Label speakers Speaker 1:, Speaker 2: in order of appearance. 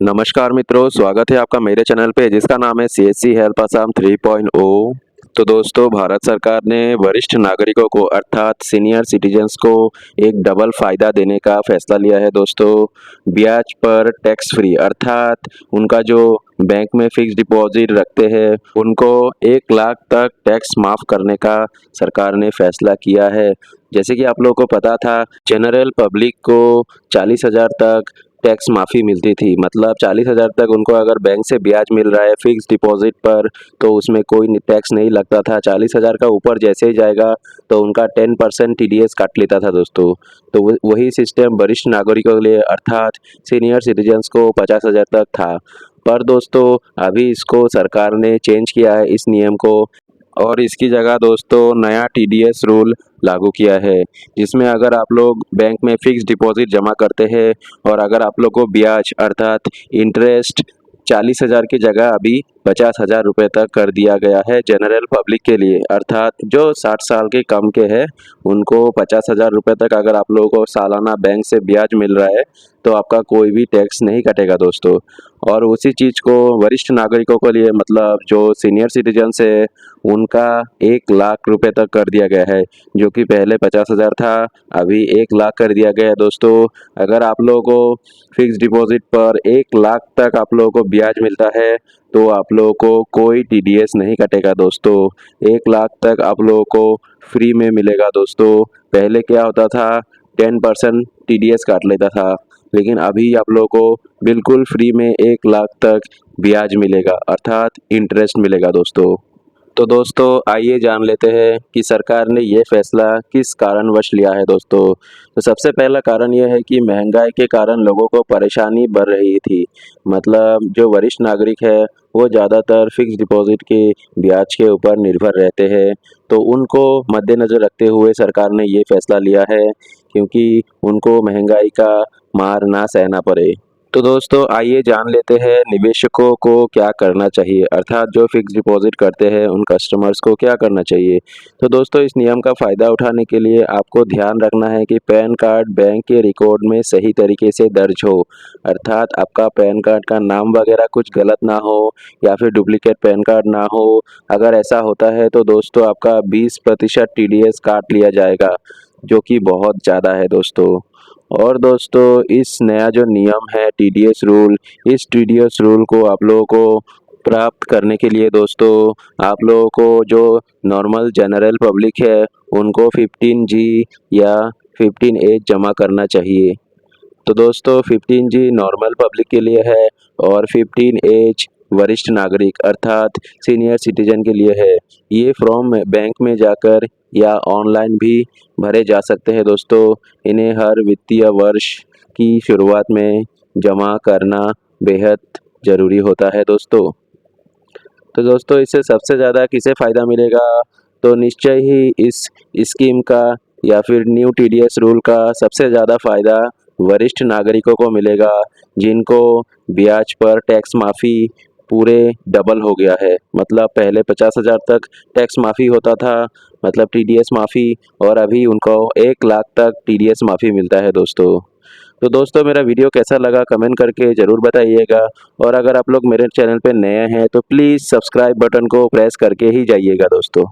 Speaker 1: नमस्कार मित्रों, स्वागत है आपका मेरे चैनल पे जिसका नाम है सीएससी हेल्प आसाम 3.0। तो दोस्तों, भारत सरकार ने वरिष्ठ नागरिकों को अर्थात सीनियर सिटीजन्स को एक डबल फ़ायदा देने का फैसला लिया है दोस्तों। ब्याज पर टैक्स फ्री अर्थात उनका जो बैंक में फिक्स डिपॉजिट रखते हैं उनको 1 लाख तक टैक्स माफ़ करने का सरकार ने फैसला किया है। जैसे कि आप लोगों को पता था, जनरल पब्लिक को 40,000 तक टैक्स माफ़ी मिलती थी। मतलब 40,000 तक उनको अगर बैंक से ब्याज मिल रहा है फिक्स डिपॉजिट पर तो उसमें कोई टैक्स नहीं लगता था। 40,000 का ऊपर जैसे ही जाएगा तो उनका 10% टीडीएस काट लेता था दोस्तों। तो वही सिस्टम वरिष्ठ नागरिकों के लिए अर्थात सीनियर सिटीजन्स को 50,000 तक था। पर दोस्तों, अभी इसको सरकार ने चेंज किया है इस नियम को, और इसकी जगह दोस्तों नया टीडीएस रूल लागू किया है, जिसमें अगर आप लोग बैंक में फिक्स डिपॉजिट जमा करते हैं और अगर आप लोग को ब्याज अर्थात इंटरेस्ट 40,000 की जगह अभी 50,000 रुपये तक कर दिया गया है जनरल पब्लिक के लिए। अर्थात जो 60 साल के कम के हैं उनको 50,000 रुपये तक अगर आप लोगों को सालाना बैंक से ब्याज मिल रहा है तो आपका कोई भी टैक्स नहीं कटेगा दोस्तों। और उसी चीज़ को वरिष्ठ नागरिकों के लिए मतलब जो सीनियर सिटीजन्स है उनका 1 लाख रुपये तक कर दिया गया है, जो कि पहले 50,000 था, अभी 1 लाख कर दिया गया है दोस्तों। अगर आप लोगों को फिक्स डिपॉजिट पर 1 लाख तक आप लोगों को ब्याज मिलता है तो आप लोगों को कोई टीडीएस नहीं कटेगा दोस्तों। 1 लाख तक आप लोगों को फ्री में मिलेगा दोस्तों। पहले क्या होता था, 10% टीडीएस काट लेता था, लेकिन अभी आप लोगों को बिल्कुल फ्री में 1 लाख तक ब्याज मिलेगा अर्थात इंटरेस्ट मिलेगा दोस्तों। तो दोस्तों, आइए जान लेते हैं कि सरकार ने ये फैसला किस कारणवश लिया है दोस्तों। तो सबसे पहला कारण यह है कि महंगाई के कारण लोगों को परेशानी बढ़ रही थी। मतलब जो वरिष्ठ नागरिक है वो ज़्यादातर फिक्स डिपॉजिट के ब्याज के ऊपर निर्भर रहते हैं, तो उनको मद्देनज़र रखते हुए सरकार ने ये फैसला लिया है क्योंकि उनको महंगाई का मार ना सहना पड़े। तो दोस्तों, आइए जान लेते हैं निवेशकों को क्या करना चाहिए अर्थात जो फिक्स डिपॉजिट करते हैं उन कस्टमर्स को क्या करना चाहिए। तो दोस्तों, इस नियम का फ़ायदा उठाने के लिए आपको ध्यान रखना है कि पैन कार्ड बैंक के रिकॉर्ड में सही तरीके से दर्ज हो, अर्थात आपका पैन कार्ड का नाम वगैरह कुछ गलत ना हो या फिर डुप्लीकेट पैन कार्ड ना हो। अगर ऐसा होता है तो दोस्तों आपका 20% टीडीएस काट लिया जाएगा, जो कि बहुत ज़्यादा है दोस्तों। और दोस्तों, इस नया जो नियम है टीडीएस रूल, इस टीडीएस रूल को आप लोगों को प्राप्त करने के लिए दोस्तों आप लोगों को जो नॉर्मल जनरल पब्लिक है उनको 15G या 15H जमा करना चाहिए। तो दोस्तों, 15G नॉर्मल पब्लिक के लिए है और 15H वरिष्ठ नागरिक अर्थात सीनियर सिटीजन के लिए है। ये फॉर्म बैंक में जाकर या ऑनलाइन भी भरे जा सकते हैं दोस्तों। इन्हें हर वित्तीय वर्ष की शुरुआत में जमा करना बेहद ज़रूरी होता है दोस्तों। तो दोस्तों, इससे सबसे ज़्यादा किसे फ़ायदा मिलेगा, तो निश्चय ही इस स्कीम का या फिर न्यू टीडीएस रूल का सबसे ज़्यादा फ़ायदा वरिष्ठ नागरिकों को मिलेगा, जिनको ब्याज पर टैक्स माफ़ी पूरे डबल हो गया है। मतलब पहले 50,000 तक टैक्स माफ़ी होता था, मतलब टीडीएस माफ़ी, और अभी उनको 1 लाख तक टीडीएस माफ़ी मिलता है दोस्तों। तो दोस्तों, मेरा वीडियो कैसा लगा कमेंट करके ज़रूर बताइएगा, और अगर आप लोग मेरे चैनल पे नए हैं तो प्लीज़ सब्सक्राइब बटन को प्रेस करके ही जाइएगा दोस्तों।